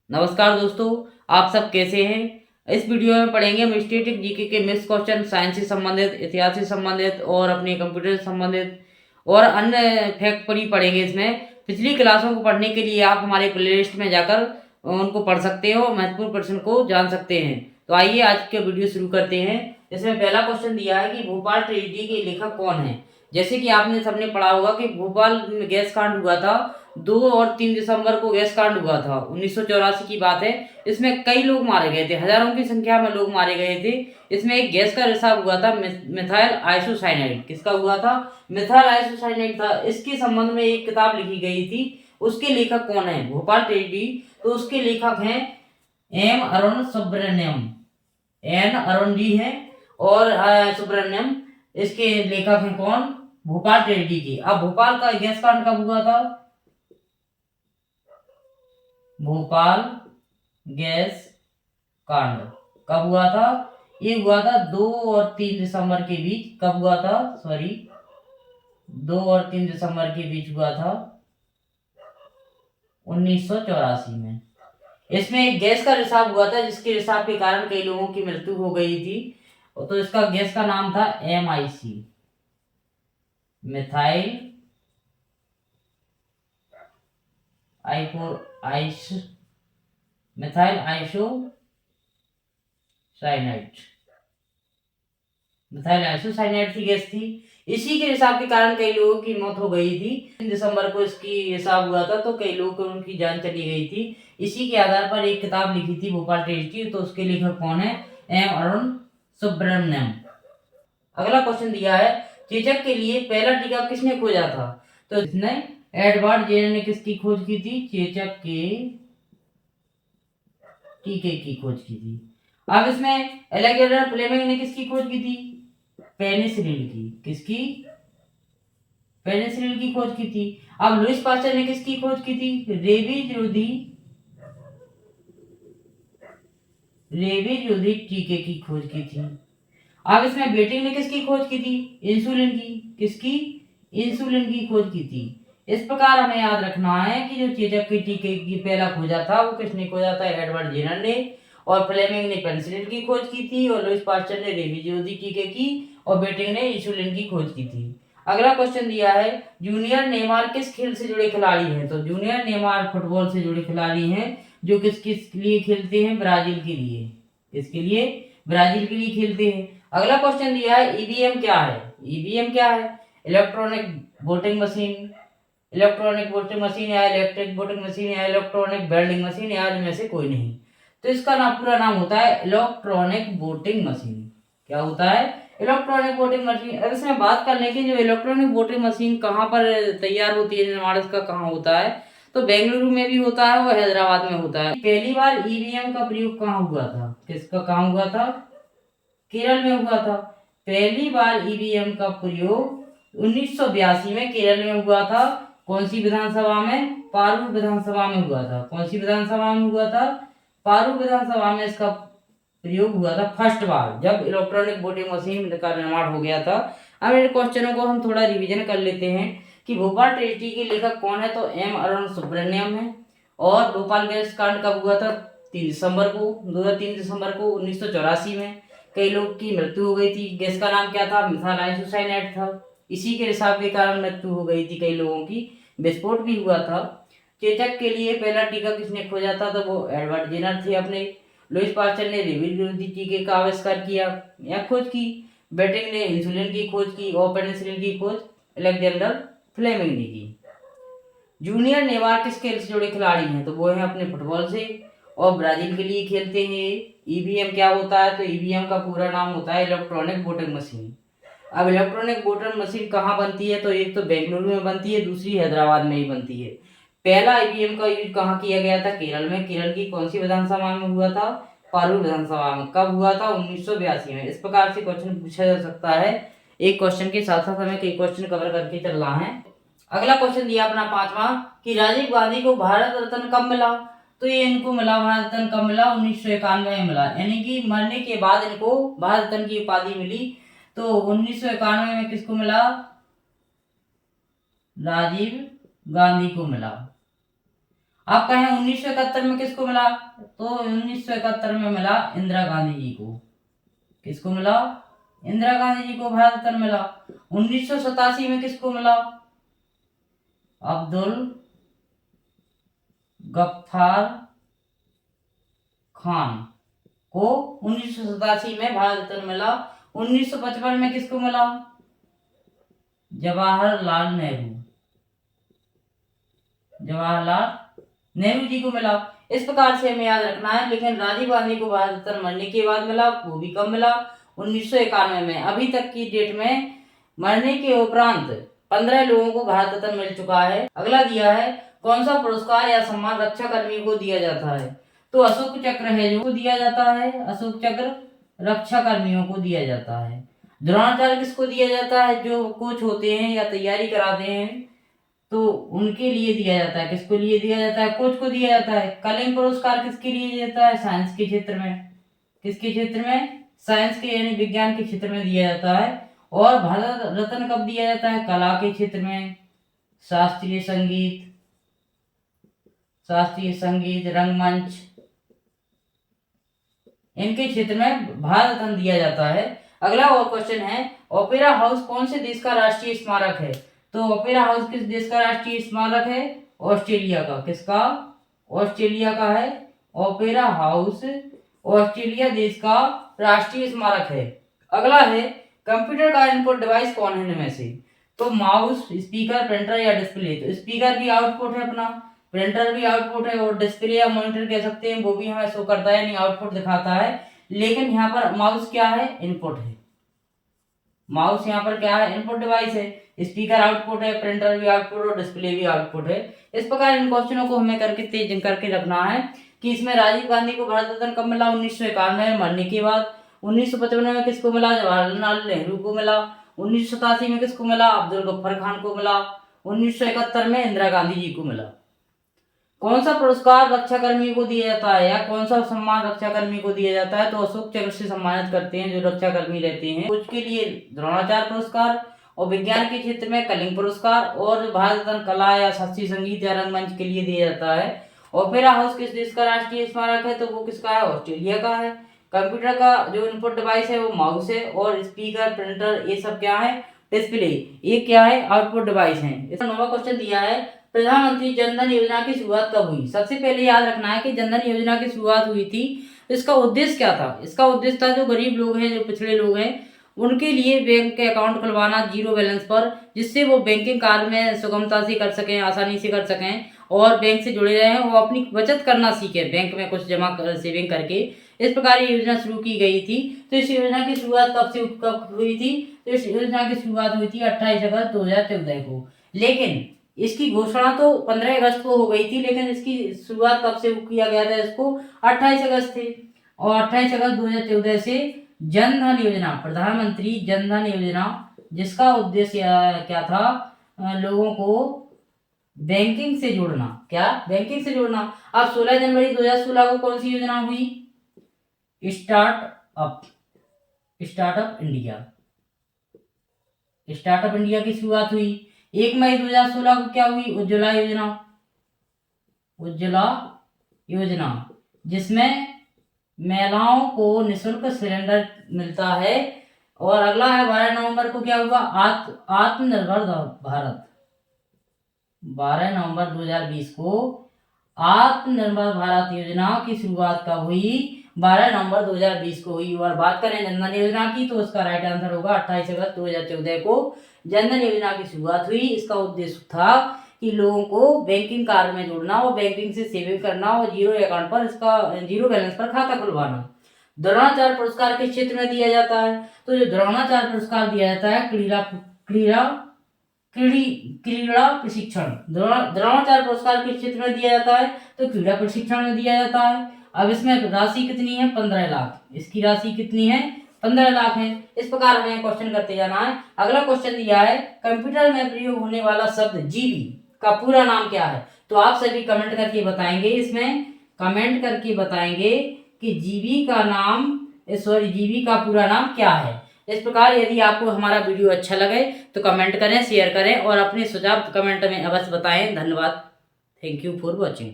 नमस्कार दोस्तों, आप सब कैसे हैं। इस वीडियो में पढ़ेंगे हम स्टैटिक जीके के मिस क्वेश्चन, साइंस से संबंधित, इतिहास से संबंधित और अपने कंप्यूटर से संबंधित और अन्य फैक्ट पर ही पढ़ेंगे। इसमें पिछली क्लासों को पढ़ने के लिए आप हमारे प्लेलिस्ट में जाकर उनको पढ़ सकते हो, महत्वपूर्ण प्रश्न को जान सकते हैं। तो आइए आज के वीडियो शुरू करते हैं। इसमें पहला क्वेश्चन दिया है कि भोपाल ट्रेजेडी के लेखक कौन है। जैसे कि आपने सबने पढ़ा होगा कि भोपाल में गैस कांड हुआ था। 2 और 3 दिसंबर को गैस कांड हुआ था, 1984 की बात है। इसमें कई लोग मारे गए थे, हजारों की संख्या में लोग मारे गए थे। इसमें एक गैस का रिसाव हुआ था, मिथाइल आइसोसाइनाइड। किसका हुआ था? मिथाइल आइसोसाइनाइड था। इसके संबंध में एक किताब लिखी गई थी। उसके लेखक कौन है? भोपाल ट्रेजेडी। तो उसके लेखक हैं एम अरुण सुब्रमण्यम। एन अरुण जी हैं और सुब्रमण्यम। इसके लेखक हैं कौन? भोपाल ट्रेजेडी के। अब भोपाल का गैस कांड कब हुआ था? भोपाल गैस कांड कब हुआ था? ये हुआ था 2 और 3 दिसंबर के बीच। कब हुआ था? 2 और 3 दिसंबर के बीच हुआ था, 1984 में। इसमें एक गैस का रिसाव हुआ था, जिसके रिसाव के कारण कई लोगों की मृत्यु हो गई थी। तो इसका गैस का नाम था MIC, methyl ice methyl iso cyanide. Methyl isocyanide की गैस थी। इसी के रिसाव के कारण कई लोगों की मौत हो गई थी। 3 दिसंबर को इसकी रिसाव हुआ था, तो कई लोगों को उनकी जान चली गई थी। इसी के आधार पर एक किताब लिखी थी, भोपाल ट्रेजेडी। तो उसके लेखक कौन है? एम अरुण सुब्रमण्यम। अगला क्वेश्चन दिया है, चेचक के लिए पहला टीका किसने खोजा था? तो इसने एडवर्ड जेनर ने किसकी खोज की थी? चेचक के टीके की खोज की थी। अब इसमें अलेक्जेंडर फ्लेमिंग ने किसकी खोज की थी? पेनिसिलिन की। किसकी? पेनिसिलिन की खोज की थी। अब लुईस पास्चर ने किसकी खोज की थी? रेबीज विरोधी टीके की खोज की थी। अब इसमें बेटिंग ने किसकी खोज की थी? इंसुलिन की। किसकी? इंसुलिन की खोज की थी। इस प्रकार हमें याद रखना है कि जो चेचक के टीके की पहला खोजा था, वो किसने खोजा था? एडवर्ड जेनर ने। और फ्लेमिंग ने पेनिसिलिन की खोज की थी, और लुईस पास्चर ने रेबीज विरोधी टीके की, और बेटिंग ने इंसुलिन की खोज की थी। अगला क्वेश्चन दिया है, जूनियर नेमार किस खेल से जुड़े खिलाड़ी हैं? तो जूनियर नेमार फुटबॉल से जुड़े खिलाड़ी हैं, जो किस किस लिए खेलते हैं? ब्राजील के लिए। किसके लिए? ब्राजील के लिए खेलते हैं। अगला क्वेश्चन दिया है, ईवीएम क्या है? ईवीएम क्या है? Electronic voting machine. Electronic voting machine या इलेक्ट्रिक वोटिंग मशीन या इलेक्ट्रॉनिक बैल्डिंग मशीन, या इनमें से कोई नहीं। तो इसका नाम, पूरा नाम होता है इलेक्ट्रॉनिक वोटिंग मशीन। क्या होता है? Electronic voting machine. अब इसमें बात कर लें कि जो इलेक्ट्रॉनिक वोटिंग मशीन कहाँ पर तैयार होती है, निर्माण इसका कहाँ होता है, तो बेंगलुरु में भी होता है और हैदराबाद में होता है। पहली बार ईवीएम का प्रयोग कहाँ हुआ था? किसका कहाँ हुआ था? केरल में हुआ था। पहली बार ईवीएम का प्रयोग 1982 में केरल में हुआ था। कौन सी विधानसभा में? पारूल विधानसभा में हुआ था। कौन सी विधानसभा में हुआ था? पारूल विधानसभा में इसका प्रयोग हुआ था फर्स्ट बार, जब इलेक्ट्रॉनिक वोटिंग मशीन का निर्माण हो गया था। अब इन क्वेश्चनों को हम थोड़ा रिवीजन कर लेते हैं कि भोपाल ट्रेजेडी के लेखक कौन है। तो एम अरुण सुब्रमण्यम है। और भोपाल गैस कांड कब हुआ था? 3 दिसंबर को, 2 या 3 दिसंबर को 1984 में। कई लोग की मृत्यु हो गई थी। गैस का नाम क्या था? मिथाइल आइसोसाइनाइड था। इसी के रिसाव के कारण मृत्यु हो गई थी कई लोगों की। विस्फोट भी हुआ था। चेचक के लिए पहला टीका किसने खोजा था? तो वो एडवर्ड जेनर थे अपने। लुईस पास्चर ने रेबीज विरोधी टीके का आविष्कार किया या खोज की। बेटिंग ने इंसुलिन की खोज की, और पेनिसिलिन की खोज अलेक्जेंडर फ्लेमिंग ने की। जूनियर नेमार किस खेल से जुड़े खिलाड़ी हैं? तो वो हैं अपने फुटबॉल से, और ब्राजील के लिए खेलते हैं। ईवीएम क्या होता है? तो ईवीएम का पूरा नाम होता है इलेक्ट्रॉनिक वोटिंग मशीन। अब इलेक्ट्रॉनिक वोटिंग मशीन कहाँ बनती है? तो एक तो बेंगलुरु में बनती है, दूसरी हैदराबाद में ही बनती है। पहला ईवीएम का यूज कहाँ किया गया था? केरल में। केरल की कौन सी विधानसभा में हुआ था? पारूल विधानसभा में। कब हुआ था? 1982 में। इस प्रकार से क्वेश्चन पूछा जा सकता है। एक क्वेश्चन के साथ साथ हमें कई क्वेश्चन कवर करके चलना है। अगला क्वेश्चन दिया अपना 5वां कि राजीव गांधी को भारत रत्न कब मिला? तो ये इनको मिला, भारत रत्न कब मिला? 1991 में मिला, यानी कि मरने के बाद इनको भारत रत्न की उपाधि मिली। तो 1991 में किसको मिला? राजीव गांधी को मिला। आप कहें 1971 में किसको मिला, तो 1971 में मिला इंदिरा गांधी जी को। किसको मिला, इंदिरा गांधी जी को भारत रत्न मिला। 1987 में किसको मिला, अब्दुल गफ्फार खान को 1987 में भारत रत्न मिला। 1955 में किसको मिला, जवाहरलाल नेहरू जी को मिला। इस प्रकार से हमें याद रखना है। लेकिन राजीव गांधी को भारत रत्न मरने के बाद मिला, वो भी कब मिला, 1991 में। अभी तक की डेट में मरने के उपरांत 15 लोगों को भारत रत्न मिल चुका है। अगला दिया है, कौन सा पुरस्कार या सम्मान रक्षा कर्मी को दिया जाता है, तो अशोक चक्र है जो दिया जाता है, अशोक चक्र रक्षा कर्मियों को दिया जाता है। द्रोणाचार्य किसको दिया जाता है, जो कोच होते हैं या तैयारी कराते हैं तो उनके लिए दिया जाता है। किसको लिए दिया जाता है, कोच को दिया जाता है। कलिंग पुरस्कार किसके लिए दिया जाता है, साइंस के क्षेत्र में। किसके क्षेत्र में, साइंस के यानी विज्ञान के क्षेत्र में दिया जाता है। और भारत रत्न कब दिया जाता है, कला के क्षेत्र में, शास्त्रीय संगीत, रंगमंच, इनके क्षेत्र में भारत रत्न दिया जाता है। अगला और क्वेश्चन है, ओपेरा हाउस कौन से देश का राष्ट्रीय स्मारक है, तो ओपेरा हाउस किस देश का राष्ट्रीय स्मारक है, ऑस्ट्रेलिया का। किसका, ऑस्ट्रेलिया का है। ओपेरा हाउस ऑस्ट्रेलिया देश का राष्ट्रीय स्मारक है। अगला है, कंप्यूटर का इनपुट डिवाइस कौन है इनमें से, तो माउस, स्पीकर, प्रिंटर या डिस्प्ले। तो स्पीकर भी आउटपुट है अपना, प्रिंटर भी आउटपुट है, और डिस्प्ले या मॉनिटर कह सकते हैं, वो भी हमें शो करता है यानी आउटपुट दिखाता है। लेकिन यहाँ पर माउस क्या है, इनपुट है। माउस यहाँ पर क्या है, इनपुट डिवाइस है। स्पीकर आउटपुट है, प्रिंटर भी आउटपुट और डिस्प्ले भी आउटपुट है। इस प्रकार इन क्वेश्चनों को हमें करके तेज करके रखना है कि इसमें राजीव गांधी को भारत रत्न कब मिला, 1951 में मरने के बाद। 1955 में किसको मिला, जवाहरलाल नेहरू को मिला। 1987 में किसको मिला, अब्दुल गफ्फार खान को मिला। 1971 में इंदिरा गांधी जी को मिला। कौन सा पुरस्कार रक्षा कर्मी को दिया जाता है या कौन सा सम्मान रक्षा कर्मी को दिया जाता है, तो अशोक चक्र से सम्मानित करते हैं जो रक्षा कर्मी रहते हैं। उसके लिए द्रोणाचार्य पुरस्कार, और विज्ञान के क्षेत्र में कलिंग पुरस्कार, और भारत रत्न कला या शास्त्रीय संगीत या रंगमंच के लिए दिया जाता है। ओपेरा हाउस किस देश का राष्ट्रीय स्मारक है, तो वो किसका है, ऑस्ट्रेलिया का है। कंप्यूटर का जो इनपुट डिवाइस है वो माउस है, और स्पीकर, प्रिंटर ये सब क्या है, डिस्प्ले, ये क्या है, आउटपुट डिवाइस है। इसका 9वां क्वेश्चन दिया है, प्रधानमंत्री जनधन योजना की शुरुआत कब हुई। सबसे पहले याद रखना है कि जनधन योजना की शुरुआत हुई थी, इसका उद्देश्य क्या था, इसका उद्देश्य था जो गरीब लोग हैं, जो पिछड़े लोग हैं, उनके लिए बैंक के अकाउंट खुलवाना जीरो बैलेंस पर, जिससे वो बैंकिंग कार्य में सुगमता से कर सकें, आसानी से कर सकें, और बैंक से जुड़े रहें, वो अपनी बचत करना सीखें, बैंक में कुछ जमा कर सेविंग करके। इस प्रकार ये योजना शुरू की गई थी। तो इस योजना की शुरुआत कब हुई थी, तो इस योजना की शुरुआत हुई थी 28 अगस्त 2014 को। लेकिन इसकी घोषणा तो 15 अगस्त को हो गई थी, लेकिन इसकी शुरुआत कब से किया गया था, इसको 28 अगस्त थे। और 28 अगस्त 2014 से जनधन योजना, प्रधानमंत्री जनधन योजना, जिसका उद्देश्य क्या था, लोगों को बैंकिंग से जोड़ना। क्या, बैंकिंग से जोड़ना। अब 16 जनवरी 2016 को कौन सी योजना हुई, स्टार्टअप इंडिया की शुरुआत हुई। 1 मई 2016 को क्या हुई, उज्ज्वला योजना, जिसमें महिलाओं को निःशुल्क सिलेंडर मिलता है। और अगला है 12 नवंबर को क्या हुआ, आत्मनिर्भर भारत। 12 नवंबर 2020 को आत्मनिर्भर भारत योजना की शुरुआत कब हुई, 12 नवंबर 2020 को हुई। और बात करें जनधन योजना की, तो उसका राइट आंसर होगा 28 अगस्त 2014 को जनधन योजना की शुरुआत हुई। इसका उद्देश्य था कि लोगों को बैंकिंग कार्य में जोड़ना और बैंकिंग से सेविंग करना, और जीरो बैलेंस पर खाता खुलवाना। द्रोणाचार्य पुरस्कार किस क्षेत्र में दिया जाता है, तो जो द्रोणाचार्य पुरस्कार दिया जाता है क्रीड़ा प्रशिक्षण। द्रोणाचार्य पुरस्कार किस क्षेत्र में दिया जाता है, तो क्रीड़ा प्रशिक्षण में दिया जाता है। अब इसमें राशि कितनी है, 15 लाख। इसकी राशि कितनी है, 15 लाख है। इस प्रकार हमें क्वेश्चन करते जाना है। अगला क्वेश्चन दिया है, कंप्यूटर में प्रयोग होने वाला शब्द जीबी का पूरा नाम क्या है, तो आप सभी कमेंट करके बताएंगे, इसमें कमेंट करके बताएंगे कि जीबी का पूरा नाम क्या है। इस प्रकार यदि आपको हमारा वीडियो अच्छा लगे तो कमेंट करें, शेयर करें, और अपने सुझाव कमेंट में अवश्य बताएं। धन्यवाद। Thank you for watching.